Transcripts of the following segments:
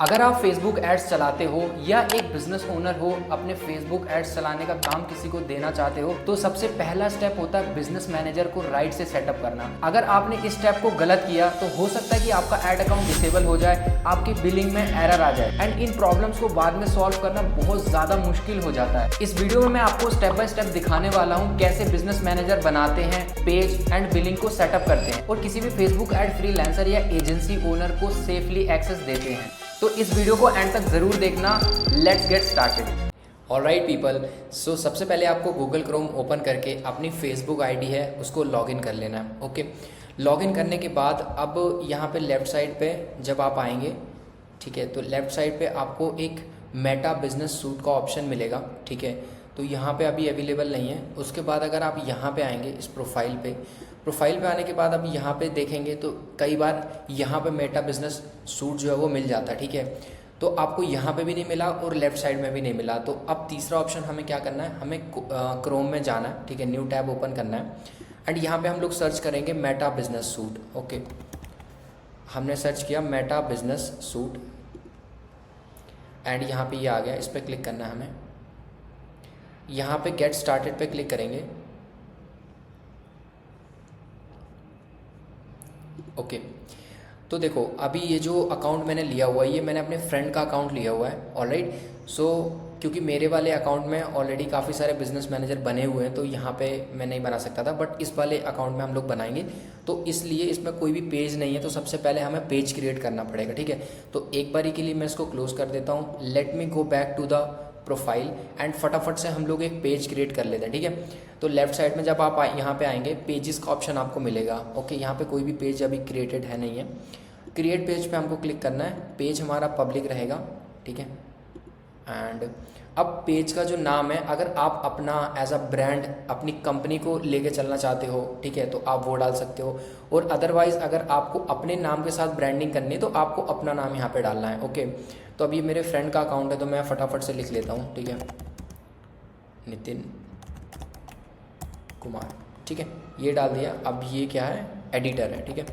अगर आप Facebook ads चलाते हो या एक बिजनेस ओनर हो, अपने फेसबुक एड्स चलाने का काम किसी को देना चाहते हो, तो सबसे पहला स्टेप होता है बिजनेस मैनेजर को राइट से सेटअप करना। अगर आपने इस स्टेप को गलत किया तो हो सकता है कि आपका एड अकाउंट डिसेबल हो जाए, आपकी बिलिंग में एरर आ जाए एंड इन प्रॉब्लम्स को बाद में सॉल्व करना बहुत ज़्यादा मुश्किल हो जाता है। इस वीडियो में मैं आपको स्टेप बाय स्टेप दिखाने वाला हूँ कैसे बिजनेस मैनेजर बनाते हैं, पेज एंड बिलिंग को सेटअप करते हैं और किसी भी फेसबुक एड फ्रीलांसर या एजेंसी ओनर को सेफली एक्सेस देते हैं। तो इस वीडियो को एंड तक ज़रूर देखना। Let's get started. Alright people, so सबसे पहले आपको गूगल क्रोम ओपन करके अपनी फेसबुक आईडी है उसको लॉगिन कर लेना है। ओके, लॉगिन करने के बाद अब यहाँ पे लेफ़्ट साइड पे जब आप आएंगे, ठीक है, तो लेफ़्ट साइड पे आपको एक मेटा बिजनेस सूट का ऑप्शन मिलेगा। ठीक है, तो यहाँ पे अभी अवेलेबल नहीं है। उसके बाद अगर आप यहाँ पे आएंगे इस प्रोफाइल पे आने के बाद अब यहाँ पे देखेंगे तो कई बार यहाँ पे मेटा बिजनेस सूट जो है वो मिल जाता है। ठीक है, तो आपको यहाँ पे भी नहीं मिला और लेफ्ट साइड में भी नहीं मिला। तो अब तीसरा ऑप्शन हमें क्या करना है, हमें क्रोम में जाना है। ठीक है, न्यू टैब ओपन करना है एंड यहाँ पे हम लोग सर्च करेंगे मेटा बिजनेस सूट। ओके, हमने सर्च किया मेटा बिजनेस सूट एंड यहाँ पे ये आ गया। इस पर क्लिक करना है हमें। यहाँ पे गेट स्टार्टेड पे क्लिक करेंगे। ओके, तो देखो अभी ये जो अकाउंट मैंने लिया हुआ है ये मैंने अपने फ्रेंड का अकाउंट लिया हुआ है। ऑलराइट, सो क्योंकि मेरे वाले अकाउंट में ऑलरेडी काफ़ी सारे बिजनेस मैनेजर बने हुए हैं तो यहाँ पे मैं नहीं बना सकता था, बट इस वाले अकाउंट में हम लोग बनाएंगे तो इसलिए इसमें कोई भी पेज नहीं है। तो सबसे पहले हमें पेज क्रिएट करना पड़ेगा। ठीक है, तो एक बारी के लिए मैं इसको क्लोज कर देता हूँ। Let me go back to the profile and फटाफट से हम लोग एक पेज क्रिएट कर लेते हैं। ठीक है, तो लेफ्ट साइड में जब आप यहाँ पे आएंगे पेजेस का ऑप्शन आपको मिलेगा। ओके, यहाँ पे कोई भी पेज अभी क्रिएटेड है नहीं है। क्रिएट पेज पे हमको क्लिक करना है। पेज हमारा पब्लिक रहेगा। ठीक है, एंड अब पेज का जो नाम है, अगर आप अपना एज अ ब्रांड अपनी कंपनी को लेके चलना चाहते हो, ठीक है, तो आप वो डाल सकते हो। और अदरवाइज अगर आपको अपने नाम के साथ ब्रांडिंग करनी है तो आपको अपना नाम यहाँ पे डालना है। ओके, तो अब ये मेरे फ्रेंड का अकाउंट है तो मैं फटाफट से लिख लेता हूँ। ठीक है, नितिन कुमार। ठीक है, ये डाल दिया। अब ये क्या है, एडिटर है। ठीक है,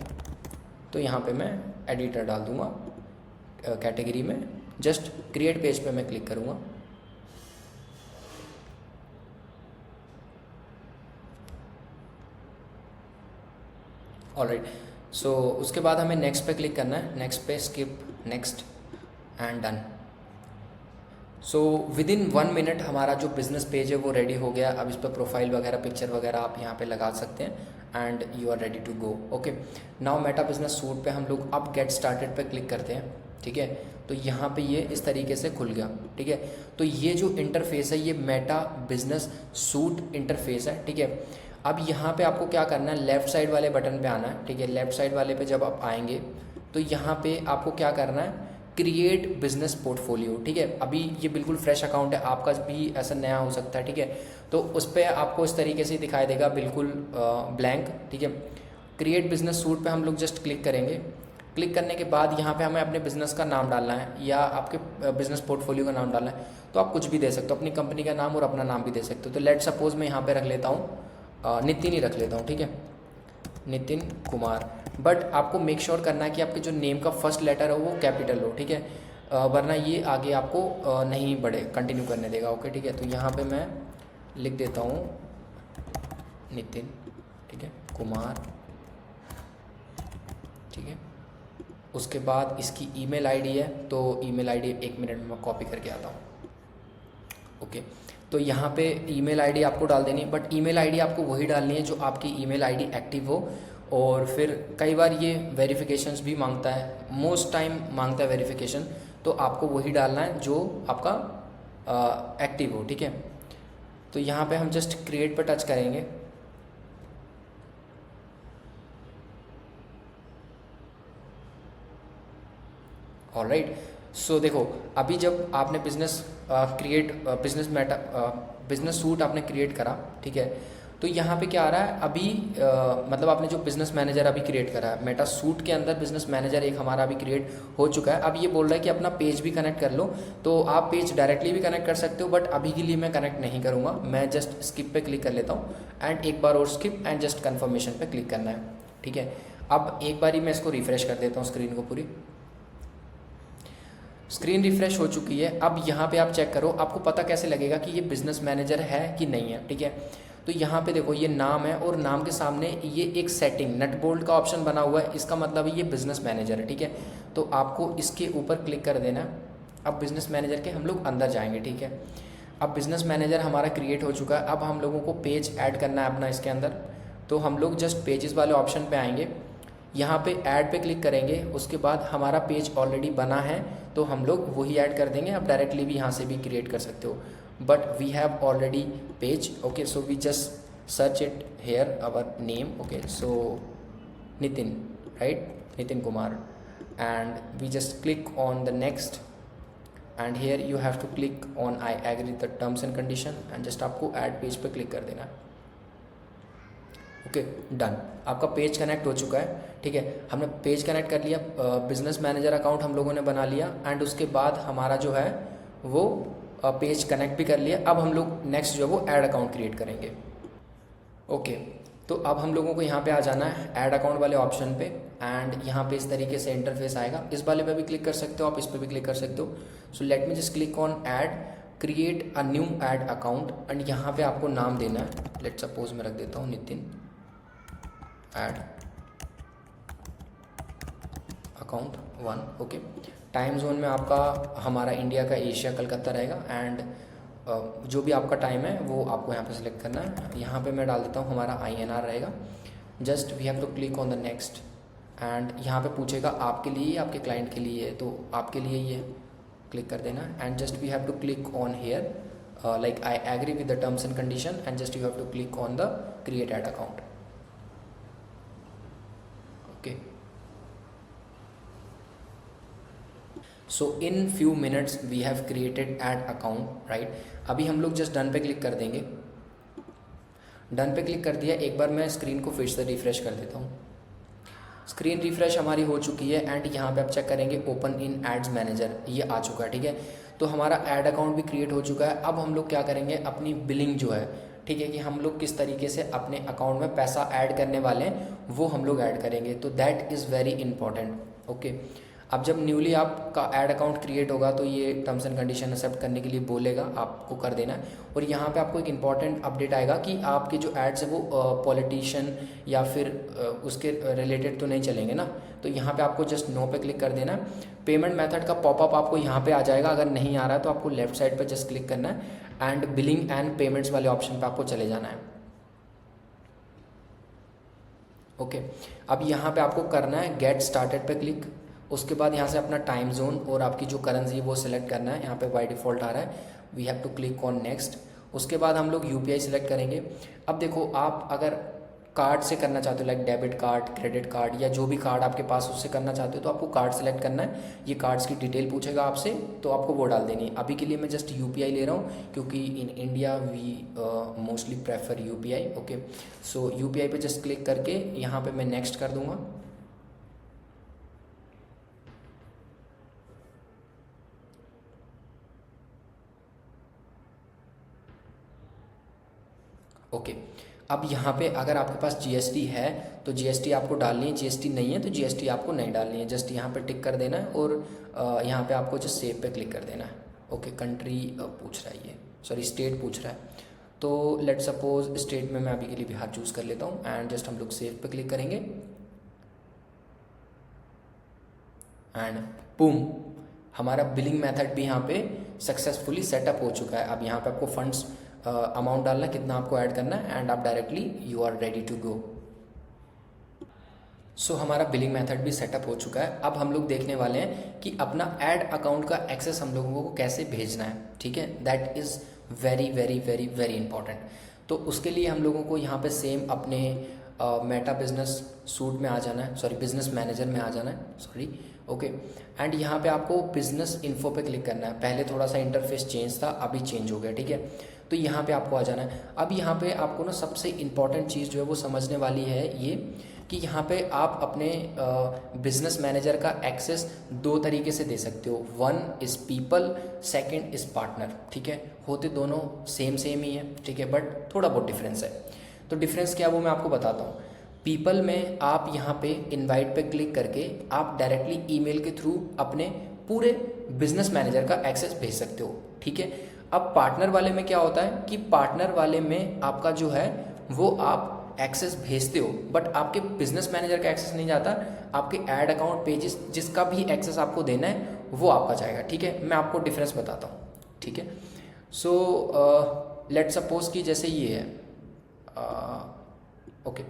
तो यहाँ पे मैं एडिटर डाल दूँगा कैटेगरी में। जस्ट क्रिएट पेज पे मैं क्लिक करूँगा। ऑलराइट, सो उसके बाद हमें नेक्स्ट पे क्लिक करना है। नेक्स्ट पे skip, next and done. So with in 1 minute हमारा जो बिजनेस पेज है वो रेडी हो गया। अब इस पर प्रोफाइल वगैरह पिक्चर वगैरह आप यहाँ पे लगा सकते हैं and you are ready to go. Okay, now Meta business suite पे हम लोग अब गेट स्टार्टेड पे क्लिक करते हैं। ठीक है, तो यहाँ पे ये इस तरीके से खुल गया। ठीक है, तो ये जो इंटरफेस है ये मेटा बिजनेस सूट इंटरफेस है। ठीक है, अब यहाँ पे आपको क्या करना है, लेफ़्ट साइड वाले बटन पे आना है। ठीक है, लेफ़्ट साइड वाले पे जब आप आएंगे तो यहाँ पे आपको क्या करना है, क्रिएट बिजनेस पोर्टफोलियो। ठीक है, अभी ये बिल्कुल फ्रेश अकाउंट है, आपका भी ऐसा नया हो सकता है। ठीक है, तो उस पर आपको इस तरीके से दिखाई देगा बिल्कुल ब्लैंक। ठीक है, क्रिएट बिजनेस सूट पे हम लोग जस्ट क्लिक करेंगे। क्लिक करने के बाद यहाँ पे हमें अपने बिजनेस का नाम डालना है या आपके बिजनेस पोर्टफोलियो का नाम डालना है। तो आप कुछ भी दे सकते हो, अपनी कंपनी का नाम और अपना नाम भी दे सकते हो। तो लेट सपोज मैं यहाँ पे रख लेता हूँ नितिन ही रख लेता हूँ। ठीक है, नितिन कुमार। बट आपको मेक श्योर करना है कि आपके जो नेम का फर्स्ट लेटर है वो कैपिटल हो। ठीक है, वरना ये आगे आपको नहीं बढ़े, कंटिन्यू करने देगा। ओके, ठीक है, तो यहाँ पे मैं लिख देता हूँ नितिन, ठीक है, कुमार। ठीक है, उसके बाद इसकी ईमेल आईडी है तो ईमेल आईडी 1 मिनट में मैं कॉपी करके आता हूँ। ओके, तो यहाँ पे ईमेल आईडी आपको डाल देनी है, बट ईमेल आईडी आपको वही डालनी है जो आपकी ईमेल आईडी एक्टिव हो। और फिर कई बार ये वेरिफिकेशंस भी मांगता है, मोस्ट टाइम मांगता है वेरिफिकेशन, तो आपको वही डालना है जो आपका एक्टिव हो। ठीक है, तो यहाँ पे हम जस्ट क्रिएट पर टच करेंगे। ऑलराइट, सो देखो अभी जब आपने बिजनेस सूट आपने क्रिएट करा, ठीक है, तो यहाँ पे क्या आ रहा है अभी मतलब आपने जो बिजनेस मैनेजर अभी क्रिएट करा है, मेटा सूट के अंदर बिजनेस मैनेजर एक हमारा अभी क्रिएट हो चुका है। अब ये बोल रहा है कि अपना पेज भी कनेक्ट कर लो, तो आप पेज डायरेक्टली भी कनेक्ट कर सकते हो, बट अभी के लिए मैं कनेक्ट नहीं करूँगा। मैं जस्ट स्किप पे क्लिक कर लेता हूँ एंड एक बार और स्किप एंड जस्ट कन्फर्मेशन पे क्लिक करना है। ठीक है, अब एक बारी मैं इसको रिफ्रेश कर देता हूँ स्क्रीन को पूरी। स्क्रीन रिफ्रेश हो चुकी है। अब यहाँ पे आप चेक करो, आपको पता कैसे लगेगा कि ये बिजनेस मैनेजर है कि नहीं है, ठीक है। तो यहाँ पे देखो ये नाम है और नाम के सामने ये एक सेटिंग नट बोल्ट का ऑप्शन बना हुआ है, इसका मतलब ये बिजनेस मैनेजर है, ठीक है। तो आपको इसके ऊपर क्लिक कर देना है। अब बिजनेस मैनेजर के हम लोग अंदर जाएंगे, ठीक है। अब बिजनेस मैनेजर हमारा क्रिएट हो चुका है। अब हम लोगों को पेज ऐड करना है अपना इसके अंदर। तो हम लोग जस्ट पेजेस वाले ऑप्शन पे आएंगे, यहाँ पे ऐड पे क्लिक करेंगे। उसके बाद हमारा पेज ऑलरेडी बना है तो हम लोग वही ऐड कर देंगे। आप डायरेक्टली भी यहाँ से भी क्रिएट कर सकते हो, but we have already page, okay. So we just search it here our name, okay. So Nitin, right, Nitin Kumar, and we just click on the next, and here you have to click on I agree the terms and condition, and just आपको add page पे click कर देना है, okay, done. आपका page connect हो चुका है, ठीक है। हमने पेज कनेक्ट कर लिया, बिजनेस मैनेजर अकाउंट हम लोगों ने बना लिया, एंड उसके बाद हमारा जो है वो पेज कनेक्ट भी कर लिया। अब हम लोग नेक्स्ट जो है वो ऐड अकाउंट क्रिएट करेंगे, ओके। तो अब हम लोगों को यहाँ पे आ जाना है ऐड अकाउंट वाले ऑप्शन पे, एंड यहाँ पे इस तरीके से इंटरफेस आएगा। इस वाले पे भी क्लिक कर सकते हो आप, इस पे भी क्लिक कर सकते हो। सो let me just click on add, create a new add account, and यहाँ पे आपको नाम देना है। लेट सपोज मैं रख देता हूँ Nitin add account 1, okay. Time zone में आपका हमारा इंडिया का एशिया कलकत्ता रहेगा, एंड जो भी आपका टाइम है वो आपको यहाँ पे सिलेक्ट करना है। यहाँ पे मैं डाल देता हूँ हमारा INR रहेगा। Just we have to click on the next, and यहाँ पे पूछेगा आपके लिए, आपके क्लाइंट के लिए, तो आपके लिए ये क्लिक कर देना, and just we have to click on here like I agree with the terms and condition, and just you have to click on the create ad account, okay. So in few minutes we have created ad account, right. अभी हम लोग just done पे click कर देंगे। Done पे click कर दिया। एक बार मैं स्क्रीन को फिर से रिफ्रेश कर देता हूँ। स्क्रीन रिफ्रेश हमारी हो चुकी है, एंड यहाँ पे आप चेक करेंगे ओपन इन एड्स मैनेजर, ये आ चुका है, ठीक है। तो हमारा ऐड अकाउंट भी क्रिएट हो चुका है। अब हम लोग क्या करेंगे, अपनी बिलिंग जो है, ठीक है, कि हम लोग किस तरीके से अपने अकाउंट में पैसा ऐड करने वाले हैं वो हम लोग ऐड करेंगे। तो that is very important, okay. अब जब न्यूली आपका ऐड अकाउंट क्रिएट होगा तो ये टर्म्स एंड कंडीशन एक्सेप्ट करने के लिए बोलेगा, आपको कर देना है। और यहाँ पे आपको एक इंपॉर्टेंट अपडेट आएगा कि आपके जो एड्स है वो पॉलिटिशियन या फिर उसके रिलेटेड तो नहीं चलेंगे ना। तो यहाँ पे आपको जस्ट नो पे क्लिक कर देना है। पेमेंट मेथड का पॉपअप आपको यहाँ पे आ जाएगा। अगर नहीं आ रहा है तो आपको लेफ्ट साइड पर जस्ट क्लिक करना है, एंड बिलिंग एंड पेमेंट्स वाले ऑप्शन पर आपको चले जाना है, ओके। अब यहाँ पे आपको करना है गेट स्टार्टेड पे क्लिक। उसके बाद यहाँ से अपना टाइम जोन और आपकी जो करेंसी वो सिलेक्ट करना है। यहाँ पे बाय डिफ़ॉल्ट आ रहा है, we have to click on next. उसके बाद हम लोग UPI सिलेक्ट करेंगे। अब देखो, आप अगर कार्ड से करना चाहते हो, like debit card, credit card, या जो भी कार्ड आपके पास उससे करना चाहते हो, तो आपको कार्ड सेलेक्ट करना है। ये कार्ड्स की डिटेल पूछेगा आपसे, तो आपको वो डाल देनी है। अभी के लिए मैं जस्ट UPI ले रहा हूँ, क्योंकि in India we mostly prefer UPI, okay. So UPI पे जस्ट क्लिक करके यहाँ पे मैं नेक्स्ट कर दूँगा। ओके। अब यहाँ पे अगर आपके पास GST है तो GST आपको डालनी है, GST नहीं है तो GST आपको नहीं डालनी है। जस्ट यहाँ पे टिक कर देना है, और यहाँ पे आपको जस्ट सेव पे क्लिक कर देना है, ओके। कंट्री पूछ रहा है, ये सॉरी स्टेट पूछ रहा है। तो लेट सपोज स्टेट में मैं अभी के लिए बिहार चूज़ कर लेता हूँ, एंड जस्ट हम लोग सेव पे क्लिक करेंगे, एंड बूम, हमारा बिलिंग मेथड भी यहाँ पे सक्सेसफुली सेटअप हो चुका है। अब यहाँ पे आपको फंड्स अमाउंट डालना है, कितना आपको ऐड करना है, एंड आप directly you are ready to go. So हमारा बिलिंग मेथड भी सेटअप हो चुका है। अब हम लोग देखने वाले हैं कि अपना ऐड अकाउंट का एक्सेस हम लोगों को कैसे भेजना है, ठीक है। That is very very very very important. तो उसके लिए हम लोगों को यहाँ पे सेम अपने मेटा बिजनेस सूट में आ जाना है, सॉरी बिजनेस मैनेजर में आ जाना है, सॉरी, ओके। एंड यहाँ पे आपको बिजनेस इन्फो पे क्लिक करना है। पहले थोड़ा सा इंटरफेस चेंज था, अभी चेंज हो गया, ठीक है। तो यहाँ पे आपको आ जाना है। अब यहाँ पे आपको ना सबसे इम्पॉर्टेंट चीज़ जो है वो समझने वाली है ये, कि यहाँ पे आप अपने बिजनेस मैनेजर का एक्सेस दो तरीके से दे सकते हो। One is people, second is partner, ठीक है। होते दोनों सेम ही है, ठीक है, बट थोड़ा बहुत डिफरेंस है। तो डिफरेंस क्या है वो मैं आपको बताता हूँ। पीपल में आप यहाँ पे इनवाइट पे क्लिक करके आप डायरेक्टली ईमेल के थ्रू अपने पूरे बिजनेस मैनेजर का एक्सेस भेज सकते हो, ठीक है। अब पार्टनर वाले में क्या होता है कि पार्टनर वाले में आपका जो है वो आप एक्सेस भेजते हो, बट आपके बिजनेस मैनेजर का एक्सेस नहीं जाता, आपके ऐड अकाउंट पेजेस जिसका भी एक्सेस आपको देना है वो आपका जाएगा, ठीक है। मैं आपको डिफरेंस बताता हूँ, ठीक है। सो लेट सपोज कि जैसे ये है, ओके।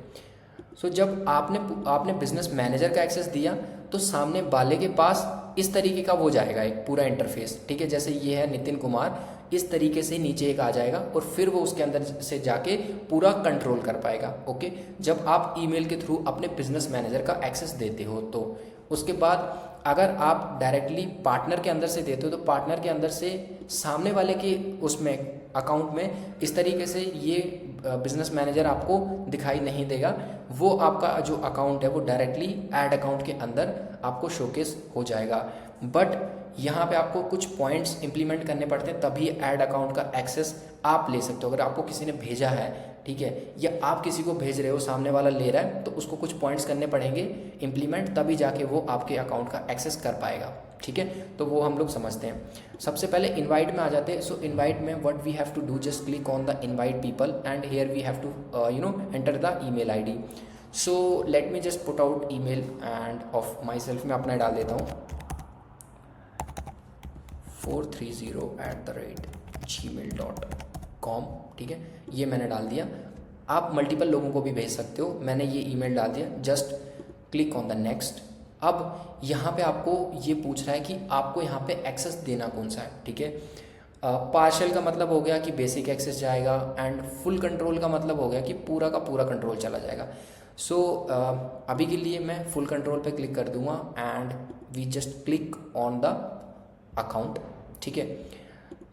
सो जब आपने बिजनेस मैनेजर का एक्सेस दिया तो सामने वाले के पास इस तरीके का वो जाएगा एक पूरा इंटरफेस, ठीक है। जैसे ये है नितिन कुमार, इस तरीके से नीचे एक आ जाएगा और फिर वो उसके अंदर से जाके पूरा कंट्रोल कर पाएगा, ओके। जब आप ईमेल के थ्रू अपने बिजनेस मैनेजर का एक्सेस देते हो तो उसके बाद अगर आप डायरेक्टली पार्टनर के अंदर से देते हो तो पार्टनर के अंदर से सामने वाले के उसमें अकाउंट में इस तरीके से ये बिजनेस मैनेजर आपको दिखाई नहीं देगा, वो आपका जो अकाउंट है वो डायरेक्टली ऐड अकाउंट के अंदर आपको शोकेस हो जाएगा। बट यहाँ पे आपको कुछ पॉइंट्स इंप्लीमेंट करने पड़ते हैं तभी ऐड अकाउंट का एक्सेस आप ले सकते हो। अगर आपको किसी ने भेजा है, ठीक है, या आप किसी को भेज रहे हो, सामने वाला ले रहा है, तो उसको कुछ पॉइंट्स करने पड़ेंगे इंप्लीमेंट, तभी जाके वो आपके अकाउंट का एक्सेस कर पाएगा, ठीक है। तो वो हम लोग समझते हैं। सबसे पहले इनवाइट में आ जाते हैं। सो इनवाइट में what we have to do, just click on the invite people and here we have to enter the email ID. So let me just put out email and of myself, मैं अपना डाल देता हूँ 430@gmail.com, ठीक है, ये मैंने डाल दिया। आप मल्टीपल लोगों को भी भेज सकते हो, मैंने ये ईमेल डाल दिया, just click on the next. अब यहाँ पे आपको ये पूछ रहा है कि आपको यहाँ पे एक्सेस देना कौन सा है, ठीक है। पार्शियल का मतलब हो गया कि बेसिक एक्सेस जाएगा, एंड फुल कंट्रोल का मतलब हो गया कि पूरा का पूरा कंट्रोल चला जाएगा। सो अभी के लिए मैं फुल कंट्रोल पे क्लिक कर दूंगा and we just click on the account, ठीक है।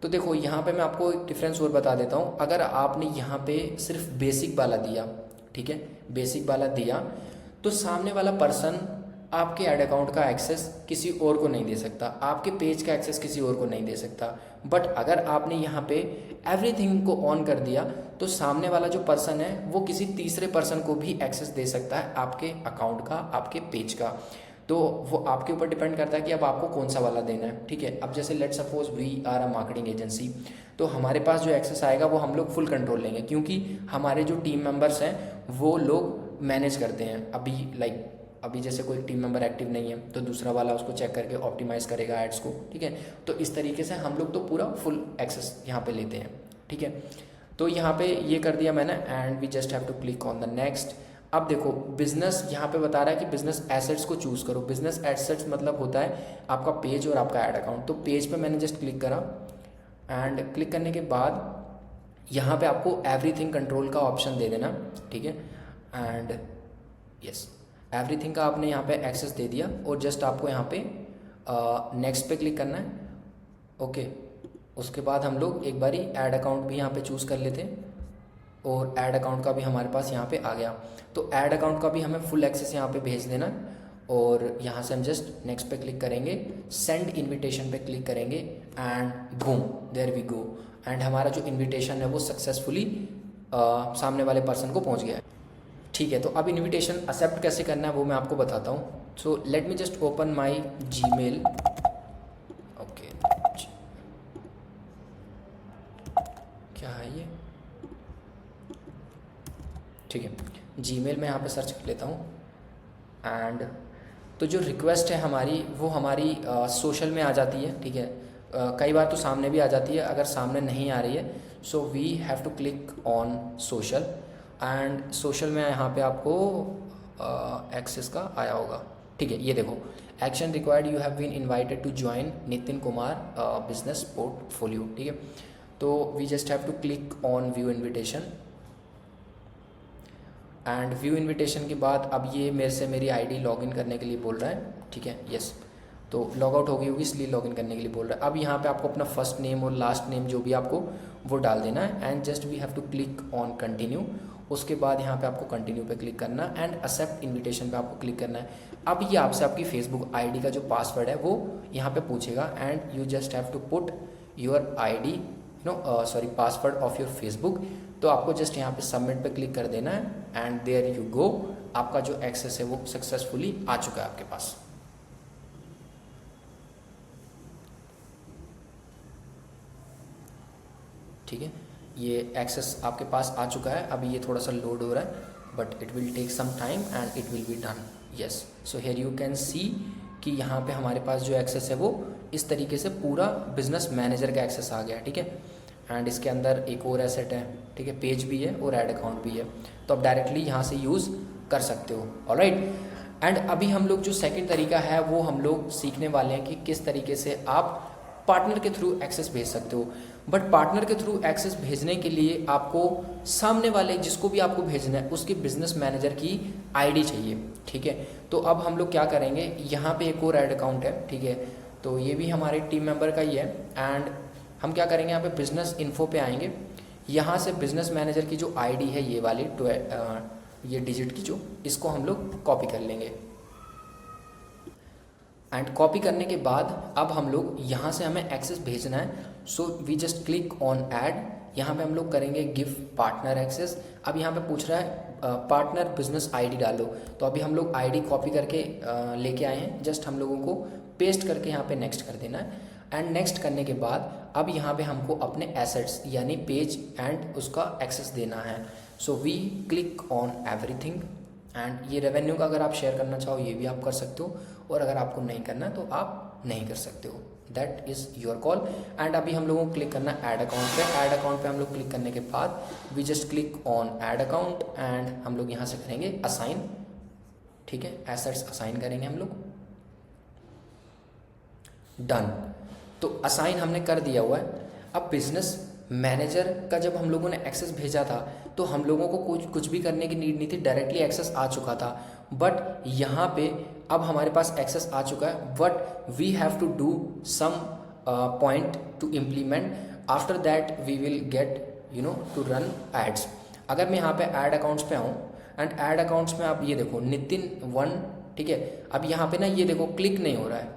तो देखो यहाँ पे मैं आपको एक डिफरेंस और बता देता हूँ। अगर आपने यहाँ पे सिर्फ बेसिक वाला दिया, ठीक है, बेसिक वाला दिया, तो सामने वाला पर्सन आपके ऐड अकाउंट का एक्सेस किसी और को नहीं दे सकता, आपके पेज का एक्सेस किसी और को नहीं दे सकता। बट अगर आपने यहाँ पे एवरीथिंग को ऑन कर दिया तो सामने वाला जो पर्सन है वो किसी तीसरे पर्सन को भी एक्सेस दे सकता है आपके अकाउंट का, आपके पेज का। तो वो आपके ऊपर डिपेंड करता है कि अब आपको कौन सा वाला देना है, ठीक है। अब जैसे let suppose we are a marketing agency, तो हमारे पास जो एक्सेस आएगा वो हम लोग फुल कंट्रोल लेंगे, क्योंकि हमारे जो टीम मेंबर्स हैं वो लोग मैनेज करते हैं। अभी जैसे कोई टीम मेंबर एक्टिव नहीं है तो दूसरा वाला उसको चेक करके ऑप्टिमाइज़ करेगा एड्स को, ठीक है। तो इस तरीके से हम लोग तो पूरा फुल एक्सेस यहाँ पे लेते हैं, ठीक है। तो यहाँ पे ये कर दिया मैंने and we just have to click on the next. अब देखो बिजनेस यहाँ पे बता रहा है कि बिजनेस एसेट्स को चूज़ करो। बिजनेस एसेट्स मतलब होता है आपका पेज और आपका ऐड अकाउंट। तो पेज पे मैंने जस्ट क्लिक करा एंड क्लिक करने के बाद यहाँ पे आपको एवरीथिंग कंट्रोल का ऑप्शन दे देना, ठीक है। एंड यस, एवरीथिंग का आपने यहाँ पे एक्सेस दे दिया और जस्ट आपको यहाँ पे नेक्स्ट पे क्लिक करना है, ओके। उसके बाद हम लोग एक बारी ऐड अकाउंट भी यहाँ पे चूज़ कर लेते हैं और ऐड अकाउंट का भी हमारे पास यहाँ पे आ गया। तो ऐड अकाउंट का भी हमें फुल एक्सेस यहाँ पे भेज देना और यहाँ से हम जस्ट नेक्स्ट पे क्लिक करेंगे, सेंड इनविटेशन पे क्लिक करेंगे and boom, there we go. And हमारा जो इनविटेशन है वो सक्सेसफुली सामने वाले पर्सन को पहुँच गया है, ठीक है। तो अब इनविटेशन एक्सेप्ट कैसे करना है वो मैं आपको बताता हूँ। सो let me just open my Gmail, okay, क्या है ये, ठीक है। जीमेल में यहाँ पे सर्च कर लेता हूँ एंड तो जो रिक्वेस्ट है हमारी वो हमारी सोशल में आ जाती है, ठीक है। कई बार तो सामने भी आ जाती है, अगर सामने नहीं आ रही है so we have to click on social and social में यहाँ पे आपको एक्सेस का आया होगा, ठीक है। ये देखो, action required, you have been invited to join Nitin Kumar business portfolio, ठीक है। तो we just have to click on view invitation and view invitation के बाद अब ये मेरे से मेरी आईडी लॉगिन करने के लिए बोल रहा है, ठीक है, यस। तो लॉग आउट हो गई होगी इसलिए लॉगिन करने के लिए बोल रहा है। अब यहाँ पे आपको अपना फर्स्ट नेम और लास्ट नेम जो भी आपको वो डाल देना है and just we have to click on continue. उसके बाद यहाँ पे आपको कंटिन्यू पे क्लिक करना एंड एक्सेप्ट इन्विटेशन पे आपको क्लिक करना है। अब ये आपसे आपकी फेसबुक आईडी का जो पासवर्ड है वो यहाँ पे पूछेगा and you just have to put your ID password of your Facebook. तो आपको जस्ट यहाँ पे सबमिट पे क्लिक कर देना है एंड देयर यू गो, आपका जो एक्सेस है वो सक्सेसफुली आ चुका है आपके पास। ठीक है, ये एक्सेस आपके पास आ चुका है। अभी ये थोड़ा सा लोड हो रहा है, but it will take some time and it will be done. Yes, so here you can see कि यहाँ पे हमारे पास जो एक्सेस है वो इस तरीके से पूरा बिजनेस मैनेजर का एक्सेस आ गया, ठीक है। एंड इसके अंदर एक और एसेट है, ठीक है, पेज भी है और ऐड अकाउंट भी है, तो आप डायरेक्टली यहाँ से यूज़ कर सकते हो। ऑलराइट, एंड अभी हम लोग जो सेकंड तरीका है वो हम लोग सीखने वाले हैं कि किस तरीके से आप पार्टनर के थ्रू एक्सेस भेज सकते हो। बट पार्टनर के थ्रू एक्सेस भेजने के लिए आपको सामने वाले जिसको भी आपको भेजना है उसके बिजनेस मैनेजर की आईडी चाहिए, ठीक है। तो अब हम लोग क्या करेंगे, यहाँ पे एक और ऐड अकाउंट है, ठीक है, तो ये भी हमारे टीम मेंबर का ही है। एंड हम क्या करेंगे, यहाँ पे बिजनेस इन्फो पे आएंगे, यहाँ से बिजनेस मैनेजर की जो आईडी है ये वाली ये डिजिट की जो, इसको हम लोग कॉपी कर लेंगे। एंड कॉपी करने के बाद अब हम लोग यहाँ से हमें एक्सेस भेजना है, so we just click on add. यहाँ पे हम लोग करेंगे गिव पार्टनर एक्सेस। अब यहाँ पे पूछ रहा है पार्टनर बिजनेस आईडी डालो, तो अभी हम लोग आईडी कॉपी करके लेके आए हैं, जस्ट हम लोगों को पेस्ट करके यहाँ पे नेक्स्ट कर देना है। एंड नेक्स्ट करने के बाद अब यहाँ पे हमको अपने एसेट्स यानी पेज एंड उसका एक्सेस देना है। So we click on everything. And ये रेवेन्यू का अगर आप शेयर करना चाहो ये भी आप कर सकते हो, और अगर आपको नहीं करना तो आप नहीं कर सकते हो, that is your call. And अभी हम लोगों को क्लिक करना है ऐड अकाउंट पे। ऐड अकाउंट पे हम लोग क्लिक करने के बाद we just click on ad account and हम लोग यहाँ से करेंगे असाइन, ठीक है, एसेट्स असाइन करेंगे हम लोग, डन। तो असाइन हमने कर दिया हुआ है। अब बिजनेस मैनेजर का जब हम लोगों ने एक्सेस भेजा था तो हम लोगों को कुछ भी करने की नीड नहीं थी, डायरेक्टली एक्सेस आ चुका था। बट यहाँ पे अब हमारे पास एक्सेस आ चुका है, but we have to do some point to implement, after that we will get to run ads. अगर मैं यहाँ पे ऐड अकाउंट्स पे आऊँ एंड ऐड अकाउंट्स में आप ये देखो नितिन 1, ठीक है, अब यहाँ पे ना ये देखो क्लिक नहीं हो रहा है,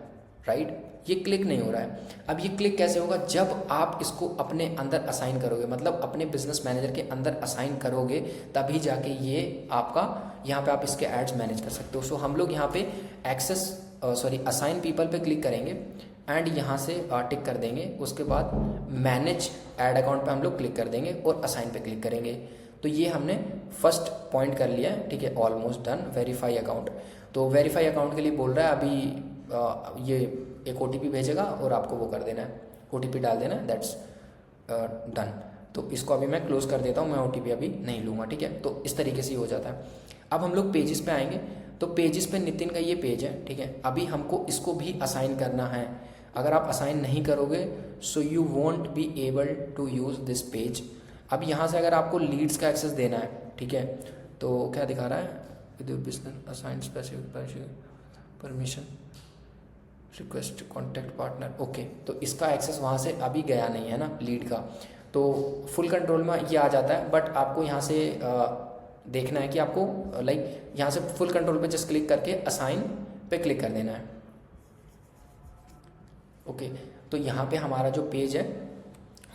राइट, ये क्लिक नहीं हो रहा है। अब ये क्लिक कैसे होगा, जब आप इसको अपने अंदर असाइन करोगे, मतलब अपने बिजनेस मैनेजर के अंदर असाइन करोगे, तभी जाके ये आपका यहाँ पे आप इसके एड्स मैनेज कर सकते हो। सो हम लोग यहाँ पे असाइन पीपल पे क्लिक करेंगे एंड यहाँ से टिक कर देंगे। उसके बाद मैनेज एड अकाउंट पे हम लोग क्लिक कर देंगे और असाइन पे क्लिक करेंगे। तो ये हमने फर्स्ट पॉइंट कर लिया है, ठीक है, ऑलमोस्ट डन। वेरीफाई अकाउंट, तो वेरीफाई अकाउंट के लिए बोल रहा है अभी ये एक OTP भेजेगा और आपको वो कर देना है, OTP डाल देना है, दैट्स डन। तो इसको अभी मैं क्लोज कर देता हूँ, मैं OTP अभी नहीं लूँगा, ठीक है। तो इस तरीके से ही हो जाता है। अब हम लोग पेजेस पे आएंगे, तो पेजेस पे नितिन का ये पेज है, ठीक है, अभी हमको इसको भी असाइन करना है। अगर आप असाइन नहीं करोगे so you won't be able to use this page. अब यहाँ से अगर आपको लीड्स का एक्सेस देना है, ठीक है, तो क्या दिखा रहा है, business assign specific permission request contact partner, okay. तो इसका एक्सेस वहाँ से अभी गया नहीं है ना लीड का, तो फुल कंट्रोल में ये आ जाता है। बट आपको यहाँ से देखना है कि आपको यहाँ से फुल कंट्रोल पे जस्ट क्लिक करके असाइन पे क्लिक कर देना है, ओके। तो यहाँ पे हमारा जो पेज है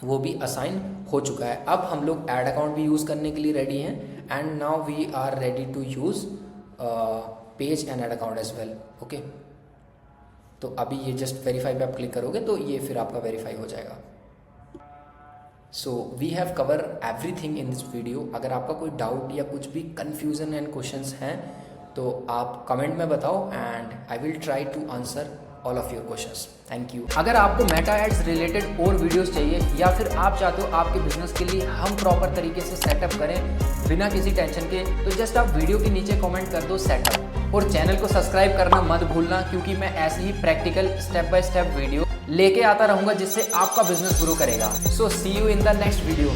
वो भी असाइन हो चुका है। अब हम लोग ऐड अकाउंट भी यूज़ करने के लिए रेडी हैं and now we are ready to use page and ad account as well, okay. तो अभी ये जस्ट वेरीफाई पे आप क्लिक करोगे तो ये फिर आपका वेरीफाई हो जाएगा। So we have cover everything in this video. अगर आपका कोई डाउट या कुछ भी कन्फ्यूज़न एंड क्वेश्चंस हैं तो आप कमेंट में बताओ and I will try to answer all of your questions. Thank you. अगर आपको मेटा एड्स रिलेटेड और वीडियोस चाहिए या फिर आप चाहते हो आपके बिजनेस के लिए हम प्रॉपर तरीके से सेटअप करें बिना किसी टेंशन के, तो जस्ट आप वीडियो के नीचे कमेंट कर दो सेटअप, और चैनल को सब्सक्राइब करना मत भूलना, क्योंकि मैं ऐसे ही practical step by step video लेके आता रहूंगा जिससे आपका बिजनेस ग्रो करेगा। So see you in the next video.